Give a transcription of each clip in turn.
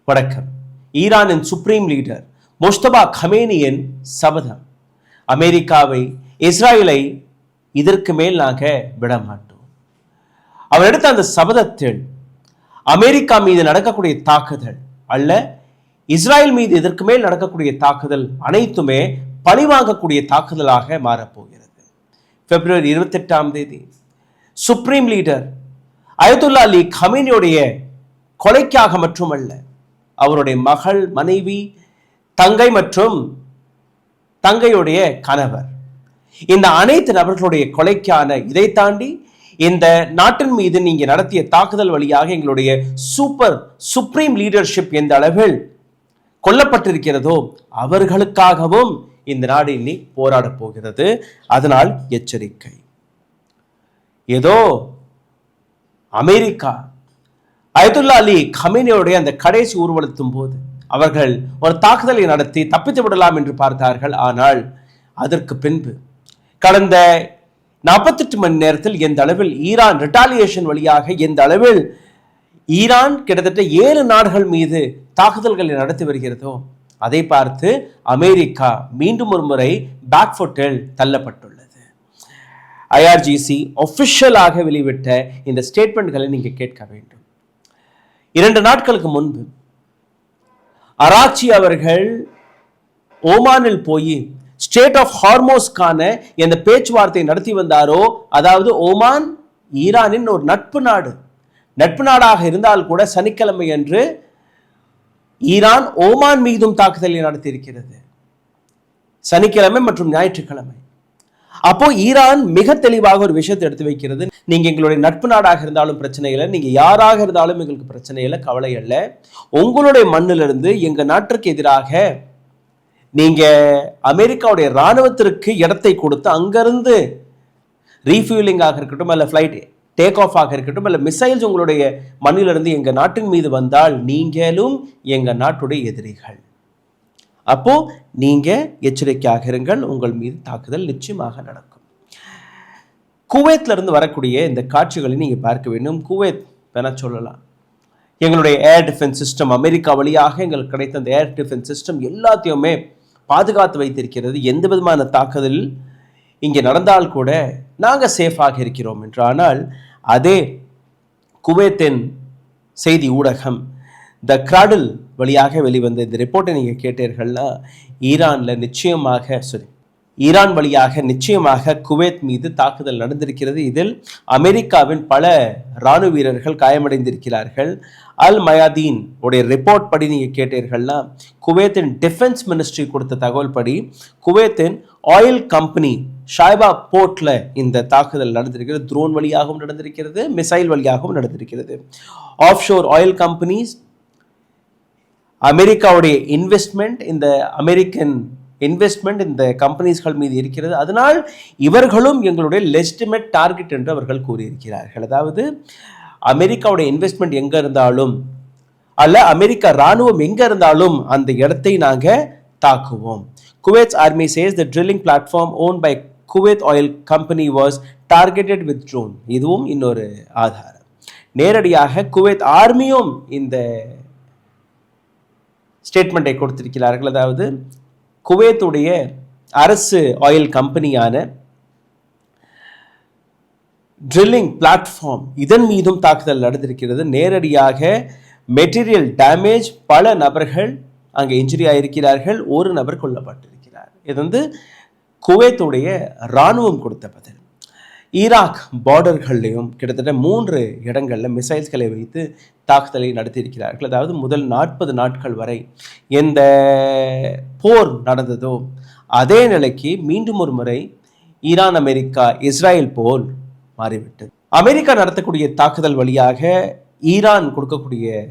வணக்கம். ஈரானின் supreme leader Mustafa கமேனியின் சபதம். அமெரிக்காவை, இஸ்ராயலை இதற்கு மேல் நாங்கள் விடமாட்டோம். அவர் எடுத்த அந்த சபதத்தில் அமெரிக்கா மீது நடக்கக்கூடிய தாக்குதல் அல்ல, இஸ்ராயல் மீது இதற்கு மேல் நடக்கக்கூடிய தாக்குதல் அனைத்துமே பழிவாங்கக்கூடிய தாக்குதலாக மாறப்போகிறது. பிப்ரவரி 28 சுப்ரீம் லீடர் அயதுல்லா அலி கமேனியுடைய கொலைக்காக மட்டுமல்ல, அவருடைய மகள், மனைவி, தங்கை மற்றும் தங்கையுடைய கணவர், இந்த அனைத்து நபர்களுடைய கொலைக்கான, இதை தாண்டி இந்த நாட்டின் மீது நீங்க நடத்திய தாக்குதல் வழியாக எங்களுடைய சுப்ரீம் லீடர்ஷிப் எந்த அளவில் கொல்லப்பட்டிருக்கிறதோ அவர்களுக்காகவும் இந்த நாடு இனி போராட போகிறது. அதனால் எச்சரிக்கை. ஏதோ அமெரிக்கா அயதுல்லா அலி கமேனியோடைய அந்த கடைசி ஊர்வலத்தும் போது அவர்கள் ஒரு தாக்குதலை நடத்தி தப்பித்து விடலாம் என்று பார்த்தார்கள். ஆனால் அதற்கு பின்பு கடந்த 48 மணி நேரத்தில் எந்த அளவில் ஈரான் ரிட்டாலியேஷன் வழியாக எந்த அளவில் ஈரான் கிட்டத்தட்ட 7 நாடுகள் மீது தாக்குதல்களை நடத்தி வருகிறதோ அதை பார்த்து அமெரிக்கா மீண்டும் ஒரு முறை பேக்ஃபுட்டில் தள்ளப்பட்டுள்ளது. IRGC ஒபிஷியலாக வெளிவிட்ட இந்த ஸ்டேட்மெண்ட்களை நீங்க கேட்க வேண்டும். 2 நாட்களுக்கு முன்பு அராச்சி அவர்கள் ஓமானில் போய் ஸ்டேட் ஆஃப் ஹார்மோஸ்கான எந்த பேச்சுவார்த்தை நடத்தி வந்தாரோ, அதாவது ஓமான் ஈரானின் ஒரு நட்பு நாடாக இருந்தால் கூட சனிக்கிழமை அன்று ஈரான் ஓமான் மீதும் தாக்குதலை நடத்தியிருக்கிறது. சனிக்கிழமை மற்றும் ஞாயிற்றுக்கிழமை. அப்போ ஈரான் மிக தெளிவாக ஒரு விஷயத்தை எடுத்து வைக்கிறது. நீங்க எங்களுடைய நட்பு நாடாக இருந்தாலும் பிரச்சனை இல்லை, நீங்க யாராக இருந்தாலும் எங்களுக்கு பிரச்சனை இல்லை, கவலை அல்ல. உங்களுடைய மண்ணிலிருந்து எங்க நாட்டிற்கு எதிராக நீங்க அமெரிக்காவுடைய இராணுவத்திற்கு இடத்தை கொடுத்து அங்கிருந்து ரீஃபியூலிங் ஆக இருக்கட்டும், அல்ல ஃபிளைட் டேக் ஆஃப் ஆக இருக்கட்டும், அல்ல மிசைல்ஸ் உங்களுடைய மண்ணிலிருந்து எங்க நாட்டின் மீது வந்தால் நீங்களும் எங்க நாட்டுடைய எதிரிகள். அப்போ நீங்க எச்சரிக்கையாக இருங்கள், உங்கள் மீது தாக்குதல் நிச்சயமாக நடக்கும். குவைத்ல இருந்து வரக்கூடிய இந்த காட்சிகளை நீங்க பார்க்க வேண்டும். குவைத் வேணா சொல்லலாம், எங்களுடைய ஏர் டிஃபென்ஸ் சிஸ்டம், அமெரிக்கா வழியாக எங்களுக்கு கிடைத்த அந்த ஏர் டிஃபென்ஸ் சிஸ்டம் எல்லாத்தையுமே பாதுகாத்து வைத்திருக்கிறது. எந்த விதமான தாக்குதல் இங்கே நடந்தால் கூட நாங்கள் சேஃபாக இருக்கிறோம் என்று. ஆனால் அதே குவைத்தின் செய்தி ஊடகம் த கிராடில் வழியாக வெளிவந்த இந்த ரிப்போர்ட்டை நீங்கள் கேட்டீர்கள்னா, ஈரான் வழியாக நிச்சயமாக குவைத் மீது தாக்குதல் நடந்திருக்கிறது. இதில் அமெரிக்காவின் பல இராணுவ வீரர்கள் காயமடைந்திருக்கிறார்கள். அல் மயாதீன் உடைய ரிப்போர்ட் படி நீங்கள் கேட்டீர்கள்னா, குவைத்தின் டிஃபென்ஸ் மினிஸ்ட்ரி கொடுத்த தகவல் படி குவைத்தின் ஆயில் கம்பெனி ஷாய்பா போர்ட்ல இந்த தாக்குதல் நடந்திருக்கிறது. ட்ரோன் வழியாகவும் நடந்திருக்கிறது, மிசைல் வழியாகவும் நடந்திருக்கிறது. ஆஃப் ஷோர் ஆயில் கம்பெனிஸ், அமெரிக்காவுடைய அமெரிக்கன் இன்வெஸ்ட்மெண்ட் இந்த கம்பெனிஸ்கள் மீது இருக்கிறது. அதனால் இவர்களும் எங்களுடைய லெஜிட்டிமேட் டார்கெட் என்று அவர்கள் கூறியிருக்கிறார்கள். அதாவது அமெரிக்காவுடைய இன்வெஸ்ட்மெண்ட் எங்க இருந்தாலும் அல்ல, அமெரிக்கா ராணுவம் எங்க இருந்தாலும் அந்த இடத்தை நாங்க தாக்குவோம். Kuwait army says the drilling platform own by Kuwait oil company was targeted with drone. இதுவும் இன்னொரு ஆதாரம். நேரடியாக குவைத் ஆர்மியும் இந்த ஸ்டேட்மெண்ட்டை கொடுத்திருக்கிறார்கள். அதாவது குவைத்துடைய அரசு ஆயில் கம்பெனியான ட்ரில்லிங் பிளாட்ஃபார்ம், இதன் மீதும் தாக்குதல் நடந்திருக்கிறது. நேரடியாக மெட்டீரியல் டேமேஜ், பல நபர்கள் அங்கே இன்ஜுரி ஆயிருக்கிறார்கள், ஒரு நபர் கொல்லப்பட்டிருக்கிறார். இது குவைத்துடைய இராணுவம் கொடுத்த பதில். ஈராக் பார்டர்கள்லையும் கிட்டத்தட்ட 3 இடங்களில் மிசைல்ஸ்களை வைத்து தாக்குதலை நடத்தியிருக்கிறார்கள். அதாவது முதல் 40 நாட்கள் வரை எந்த போர் நடந்ததோ அதே நிலைக்கு மீண்டும் ஒரு முறை ஈரான், அமெரிக்கா, இஸ்ராயல் போல் மாறிவிட்டது. அமெரிக்கா நடத்தக்கூடிய தாக்குதல் வழியாக ஈரான் கொடுக்கக்கூடிய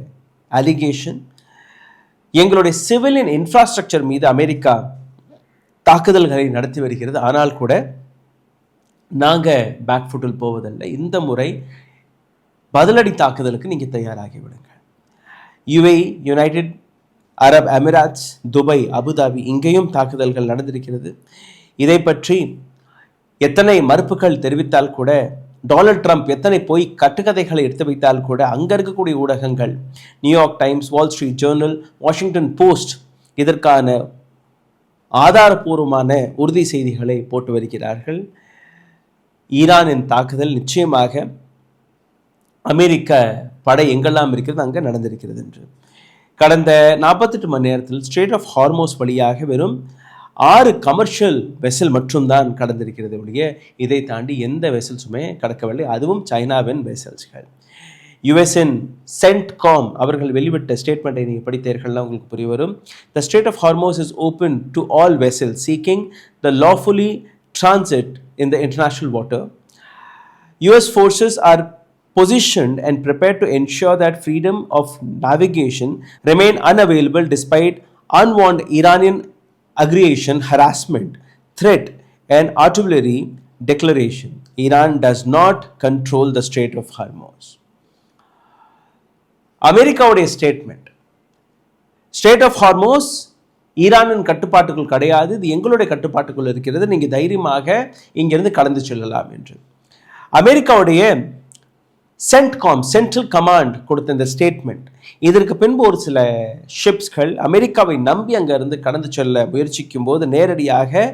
அலிகேஷன், எங்களுடைய சிவிலியன் இன்ஃப்ராஸ்ட்ரக்சர் மீது அமெரிக்கா தாக்குதல்களை நடத்தி வருகிறது. ஆனால் கூட நாங்கள் பேக்ஃபுட்டில் போவதில்லை. இந்த முறை பதிலடி தாக்குதலுக்கு நீங்கள் தயாராகி விடுங்கள். UAE, United Arab Emirates, Dubai, Abu Dhabi, இங்கேயும் தாக்குதல்கள் நடந்திருக்கிறது. இதை பற்றி எத்தனை மறுப்புகள் தெரிவித்தால் கூட டொனால்ட் ட்ரம்ப் எத்தனை போய் கட்டுக்கதைகளை எடுத்து வைத்தால் கூட அங்கே இருக்கக்கூடிய ஊடகங்கள், New York times, Wall Street Journal, Washington post இதற்கான ஆதாரபூர்வமான உறுதி செய்திகளை போட்டு வருகிறார்கள். ஈரானின் தாக்குதல் நிச்சயமாக அமெரிக்க படை எங்கெல்லாம் இருக்கிறது அங்கே நடந்திருக்கிறது என்று. கடந்த 48 மணி நேரத்தில் ஸ்ட்ரெய்ட் ஆஃப் ஹார்மோஸ் வழியாக வெறும் 6 கமர்ஷியல் வெசல் மட்டும்தான் கடந்திருக்கிறது ஒழிய இதை தாண்டி எந்த வெசல்ஸுமே கடக்கவில்லை. அதுவும் சைனாவின் வெசல்ஸ்கள். யுஎஸ்என் சென்ட்காம் அவர்கள் வெளிவிட்ட ஸ்டேட்மெண்ட்டை நீங்கள் படித்தீர்கள்னா உங்களுக்கு புரிய வரும். The strait of Hormuz is open to all vessels seeking the lawfully transit in the international water. US forces are positioned and prepared to ensure that freedom of navigation remain unavailable despite unwanted Iranian aggression, harassment, threat and artillery declaration. Iran does not control the Strait of Hormuz. அமெரிக்காவுடைய statement, straight of Hormuz ஈரானின் கட்டுப்பாட்டுக்குள் கிடையாது, இது எங்களுடைய கட்டுப்பாட்டுக்குள் இருக்கிறது, நீங்கள் தைரியமாக இங்கிருந்து கடந்து செல்லலாம் என்று. அமெரிக்காவுடைய சென்ட்காம், சென்ட்ரல் கமாண்ட் கொடுத்த இந்த ஸ்டேட்மெண்ட், இதற்கு பின்பு ஒரு சில ஷிப்ஸ்கள் அமெரிக்காவை நம்பி அங்கிருந்து கடந்து செல்ல முயற்சிக்கும் போது நேரடியாக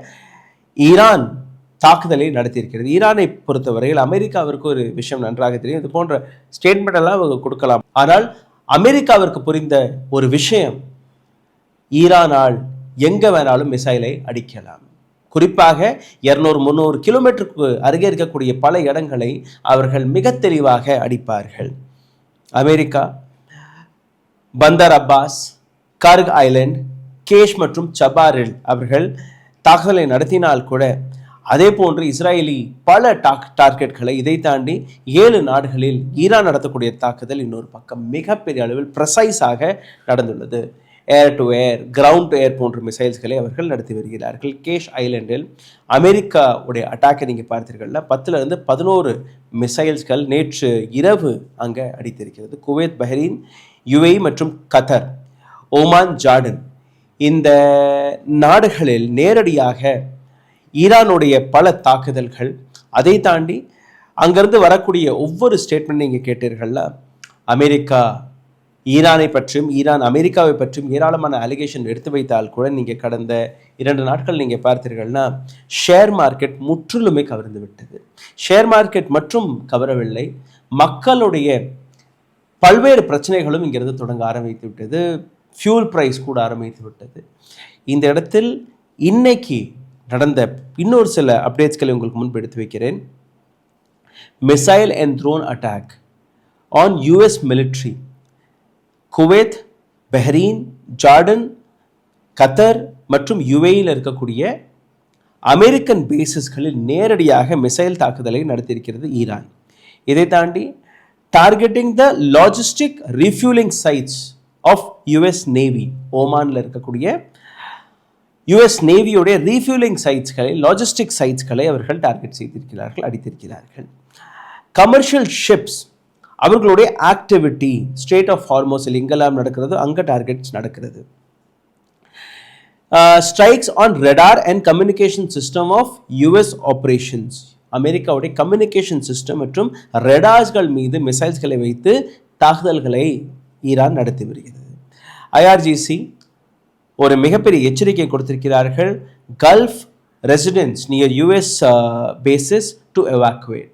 ஈரான் தாக்குதலை நடத்தியிருக்கிறது. ஈரானை பொறுத்தவரையில் அமெரிக்காவிற்கு ஒரு விஷயம் நன்றாக தெரியும், இது போன்ற ஸ்டேட்மெண்ட் எல்லாம் அவங்க கொடுக்கலாம். ஆனால் அமெரிக்காவிற்கு புரிந்த ஒரு விஷயம், ஈரானால் எங்கே வேணாலும் மிசைலை அடிக்கலாம். குறிப்பாக 200-300 கிலோமீட்டருக்கு அருகே இருக்கக்கூடிய பல இடங்களை அவர்கள் மிக தெளிவாக அடிப்பார்கள். அமெரிக்கா பந்தர் அப்பாஸ், கர்க் ஐலண்ட், கேஷ் மற்றும் சபாரில் அவர்கள் தாக்குதலை நடத்தினால் கூட அதே போன்று இஸ்ரேலி பல டார்கெட்களை, இதை தாண்டி 7 நாடுகளில் ஈரான் நடத்தக்கூடிய தாக்குதல் இன்னொரு பக்கம் மிகப்பெரிய அளவில் ப்ரெசைஸாக நடந்துள்ளது. Air to air, ground to air போன்ற மிசைல்ஸ்களை அவர்கள் நடத்தி வருகிறார்கள். கேஷ் ஐலண்டில் அமெரிக்காவுடைய அட்டாக்கை நீங்கள் பார்த்தீர்கள்னா 10லிருந்து 11 மிசைல்ஸ்கள் நேற்று இரவு அங்கே அடித்திருக்கிறது. குவைத், பஹ்ரைன், யுஏஇ மற்றும் கத்தர், ஓமான், ஜார்டன் இந்த நாடுகளில் நேரடியாக ஈரானுடைய பல தாக்குதல்கள், அதை தாண்டி அங்கிருந்து வரக்கூடிய ஒவ்வொரு ஸ்டேட்மெண்ட் நீங்கள் கேட்டீர்கள்னா அமெரிக்கா ஈரானை பற்றியும் ஈரான் அமெரிக்காவை பற்றியும் ஏராளமான அலிகேஷன் எடுத்து வைத்தால் கூட நீங்கள் கடந்த 2 நாட்கள் நீங்கள் பார்த்தீர்கள்னா ஷேர் மார்க்கெட் முற்றிலுமே கவர்ந்து விட்டது. ஷேர் மார்க்கெட் மற்றும் கவரவில்லை, மக்களுடைய பல்வேறு பிரச்சனைகளும் இங்கிருந்து தொடங்க ஆரம்பித்து விட்டது. ஃபியூல் ப்ரைஸ் கூட ஆரம்பித்து விட்டது. இந்த இடத்தில் இன்னைக்கு நடந்த இன்னொரு சில அப்டேட்ஸ்களை உங்களுக்கு முன்பு எடுத்து வைக்கிறேன். Missile and drone attack on US military. Kuwait, Bahrain, Jordan, கத்தர் மற்றும் யுஏஇயில் இருக்கக்கூடிய அமெரிக்கன் பேசிஸ்களில் நேரடியாக மிசைல் தாக்குதலை நடத்தியிருக்கிறது ஈரான். இதை தாண்டி targeting the logistic refuelling sites of US navy, ஓமானில் இருக்கக்கூடிய யுஎஸ் நேவியுடைய ரீஃபியூலிங் சைட்ஸ்களை, லாஜிஸ்டிக் சைட்ஸ்களை அவர்கள் டார்கெட் செய்திருக்கிறார்கள், அடித்திருக்கிறார்கள். கமர்ஷியல் ஷிப்ஸ் அவர்களுடைய ஆக்டிவிட்டி ஸ்ட்ரெய்ட் ஆஃப் ஹார்மோஸில் எங்கெல்லாம் நடக்கிறது அங்கே டார்கெட்ஸ் நடக்கிறது. Strikes on radar and communication system of US operations. அமெரிக்காவுடைய கம்யூனிகேஷன் சிஸ்டம் மற்றும் ரடார்ஸ்கள் மீது மிசைல்ஸ்களை வைத்து தாக்குதல்களை ஈரான் நடத்தி வருகிறது. ஐஆர்ஜிசி ஒரு மிகப்பெரிய எச்சரிக்கை கொடுத்திருக்கிறார்கள். Gulf residents near US bases to evacuate.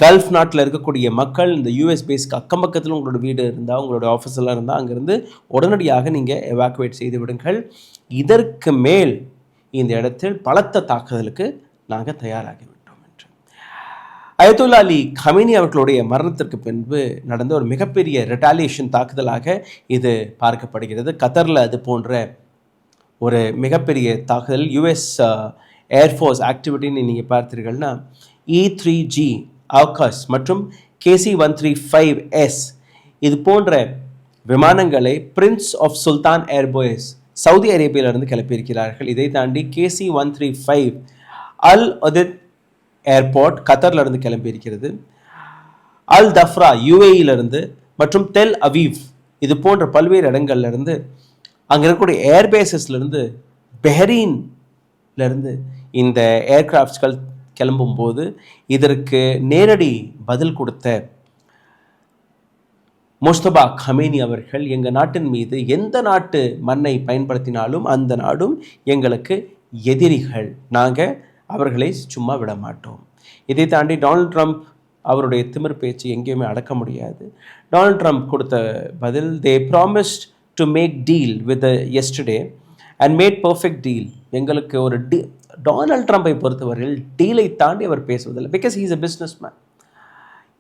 கல்ஃப் நாட்டில் இருக்கக்கூடிய மக்கள் இந்த யூஎஸ் பேஸ்க்கு அக்கம் பக்கத்தில் உங்களோட வீடு இருந்தால், உங்களோட ஆஃபீஸ் எல்லாம் இருந்தால் அங்கேருந்து உடனடியாக நீங்கள் எவாக்குவேட் செய்து விடுங்கள். இதற்கு மேல் இந்த இடத்தில் பலத்த தாக்குதலுக்கு நாங்கள் தயாராகிவிட்டோம் என்று அயத்துல்லா அலி கமேனி அவர்களுடைய மரணத்திற்கு பின்பு நடந்த ஒரு மிகப்பெரிய ரெட்டாலியேஷன் தாக்குதலாக இது பார்க்கப்படுகிறது. கத்தரில் அது போன்ற ஒரு மிகப்பெரிய தாக்குதல் யூஎஸ் ஏர்ஃபோர்ஸ் ஆக்டிவிட்டின்னு நீங்கள் பார்த்தீர்கள்னா E-3G ஆகாஷ் மற்றும் KC-135S இது போன்ற விமானங்களை பிரின்ஸ் ஆஃப் சுல்தான் ஏர்போய்ஸ் சவுதி அரேபியாவிலிருந்து கிளப்பியிருக்கிறார்கள். இதை தாண்டி KC-135 அல் ஒதித் ஏர்போர்ட் கத்தர்லேருந்து கிளம்பியிருக்கிறது. அல் தஃப்ரா யுஏஇலிருந்து மற்றும் தெல் அவீவ் இது போன்ற பல்வேறு இடங்கள்லேருந்து அங்கே இருக்கக்கூடிய ஏர்பேசஸ்லேருந்து பஹ்ரைன்லேருந்து இந்த ஏர்கிராஃப்ட்ஸ்கள் கிளம்பும்போது இதற்கு நேரடி பதில் கொடுத்த முஸ்தபா கமேனி அவர்கள், எங்கள் நாட்டின் மீது எந்த நாட்டு மண்ணை பயன்படுத்தினாலும் அந்த நாடும் எங்களுக்கு எதிரிகள், நாங்கள் அவர்களை சும்மா விட மாட்டோம். இதை தாண்டி டொனால்ட் ட்ரம்ப் அவருடைய திமிர் பேச்சு எங்கேயுமே அடக்க முடியாது. டொனால்ட் ட்ரம்ப் கொடுத்த பதில், they promised to make deal with yesterday and made perfect deal. எங்களுக்கு ஒரு டொனால்ட் ட்ரம்பை பொறுத்தவரையில் டீலை தாண்டி அவர் பேசுவதில்லை. Because he is a businessman.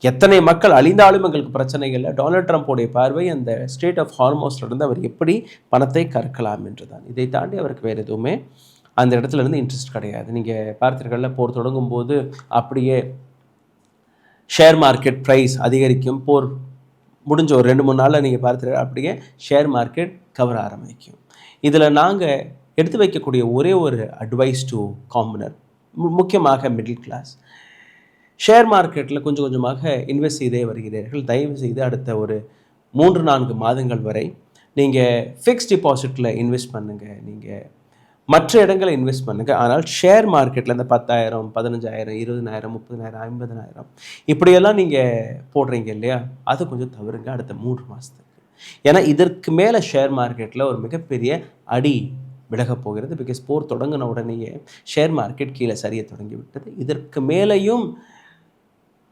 எத்தனை மக்கள் அழிந்தாலும் எங்களுக்கு பிரச்சனை இல்லை. டொனால்ட் ட்ரம்ப்போடைய பார்வை அந்த ஸ்டேட் ஆஃப் ஹார்மோஸ்லேருந்து அவர் எப்படி பணத்தை கறக்கலாம் என்று தான். இதை தாண்டி அவருக்கு வேறு எதுவுமே அந்த இடத்துல இருந்து இன்ட்ரெஸ்ட் கிடையாது. நீங்கள் பார்த்தீர்கள்ல, போர் தொடங்கும் போது அப்படியே ஷேர் மார்க்கெட் ப்ரைஸ் அதிகரிக்கும். போர் முடிஞ்ச ஒரு 2-3 நாளில் நீங்கள் பார்த்தீர்கள் அப்படியே ஷேர் மார்க்கெட் கவர ஆரம்பிக்கும். இதில் நாங்கள் எடுத்து வைக்கக்கூடிய ஒரே ஒரு அட்வைஸ் டு காமனர், முக்கியமாக மிடில் கிளாஸ், ஷேர் மார்க்கெட்டில் கொஞ்சம் கொஞ்சமாக இன்வெஸ்ட் செய்தே வருகிறீர்கள். தயவு செய்து அடுத்த ஒரு 3-4 மாதங்கள் வரை நீங்கள் ஃபிக்ஸ்ட் டிபாசிட்டில் இன்வெஸ்ட் பண்ணுங்கள், நீங்கள் மற்ற இடங்களை இன்வெஸ்ட் பண்ணுங்கள். ஆனால் ஷேர் மார்க்கெட்டில் இந்த 10,000, 15,000, 20,000, 30,000, 50,000 இப்படியெல்லாம் நீங்கள் போடுறீங்க இல்லையா, அது கொஞ்சம் தவிருங்க அடுத்த 3 மாதத்துக்கு. ஏன்னா இதற்கு மேலே ஷேர் மார்க்கெட்டில் ஒரு மிகப்பெரிய அடி விலகப் போகிறது. பிகாஸ் போர் தொடங்கின உடனேயே ஷேர் மார்க்கெட் கீழே சரிய தொடங்கி விட்டது. இதற்கு மேலேயும்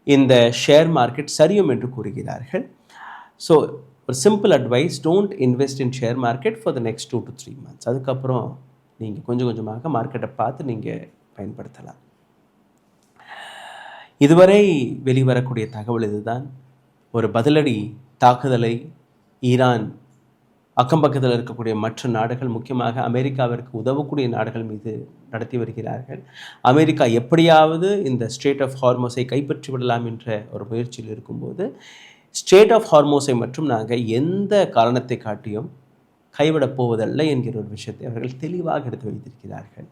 இந்த ஷேர் மார்க்கெட் சரியும் என்று கூறுகிறார்கள். ஸோ ஒரு simple advice, don't invest in share market for the next 2 to 3 months. அதுக்கப்புறம் நீங்கள் கொஞ்சம் கொஞ்சமாக மார்க்கெட்டை பார்த்து நீங்கள் பயன்படுத்தலாம். இதுவரை வெளிவரக்கூடிய தகவல் இதுதான். ஒரு பதிலடி தாக்குதலை ஈரான் அக்கம் பக்கத்தில் இருக்கக்கூடிய மற்ற நாடுகள், முக்கியமாக அமெரிக்காவிற்கு உதவக்கூடிய நாடுகள் மீது நடத்தி வருகிறார்கள். அமெரிக்கா எப்படியாவது இந்த ஸ்டேட் ஆஃப் ஹார்மோஸை கைப்பற்றி விடலாம் என்ற ஒரு முயற்சியில் இருக்கும்போது, ஸ்டேட் ஆஃப் ஹார்மோஸை மற்றும் நாங்கள் எந்த காரணத்தை காட்டியும் கைவிடப் போவதல்ல என்கிற ஒரு விஷயத்தை அவர்கள் தெளிவாக எடுத்து வைத்திருக்கிறார்கள்.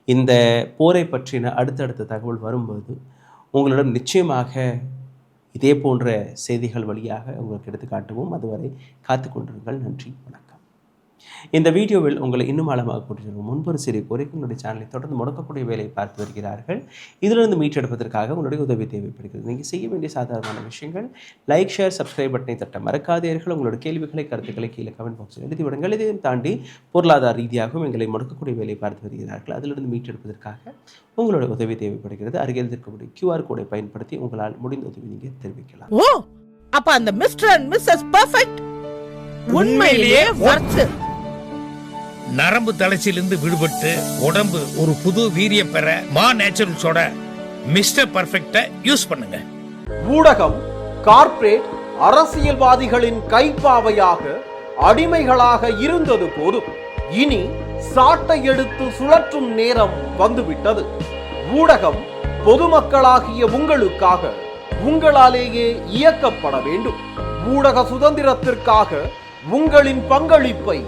இந்த போரை பற்றின அடுத்தடுத்த தகவல் வரும்போது உங்களிடம் நிச்சயமாக இதே போன்ற செய்திகள் வழியாக உங்களுக்கு எடுத்து காட்டுவோம். அதுவரை காத்து கொண்டிருங்கள். நன்றி, வணக்கம். இந்த வீடியோவில் உங்களை இன்னும் ஆழமாக கூட்டியிருக்கும் முன்பொரு சிறிய கோரிக்கை, உங்களுடைய சேனலை தொடர்ந்து முடக்கக்கூடிய வேலையை பார்த்து வருகிறார்கள். இதிலிருந்து மீட்டெடுப்பதற்காக உங்களுடைய உதவி தேவைப்படுகிறது. நீங்கள் செய்ய வேண்டிய சாதாரணமான விஷயங்கள், லைக், ஷேர், சப்ஸ்கிரைப் பட்டனை தட்ட மறக்காதீர்கள். உங்களுடைய கேள்விகளை, கருத்துக்களை கீழே கமெண்ட் பாக்ஸில் எழுதிவிடுங்கள். இதையும் தாண்டி பொருளாதார ரீதியாகவும் எங்களை முடக்கக்கூடிய வேலையை பார்த்து வருகிறார்கள். அதிலிருந்து மீட்டெடுப்பதற்காக உங்களுடைய உதவி தேவைப்படுகிறது. அருகில் இருக்கக்கூடிய QR கோடை பயன்படுத்தி உங்களால் முடிந்த உதவி நீங்கள் தெரிவிக்கலாம். ஓ, அப்ப அந்த மிஸ்டர் அண்ட் மிஸ்ஸஸ் பெர்ஃபெக்ட் உண்மையிலேயே வர்த். நரம்பு தளர்ச்சியிலிருந்து விடுபட்டு உடம்பு ஒரு புது வீரியம் பெற மா நேச்சுரல்ஸோட மிஸ்டர் பெர்ஃபெக்ட்டை யூஸ் பண்ணுங்க. ஊடகம், கார்ப்பரேட், அரசியல்வாதிகளின் கைப்பாவையாக, அடிமைகளாக இருந்தது போதும். இனி சாட்டை எடுத்து சுழற்றும் நேரம் வந்துவிட்டது. ஊடகம் பொதுமக்களாகிய உங்களுக்காக, உங்களாலேயே இயக்கப்பட வேண்டும். ஊடக சுதந்திரத்திற்காக உங்களின் பங்களிப்பை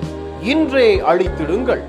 இன்றே அளித்திடுங்கள்.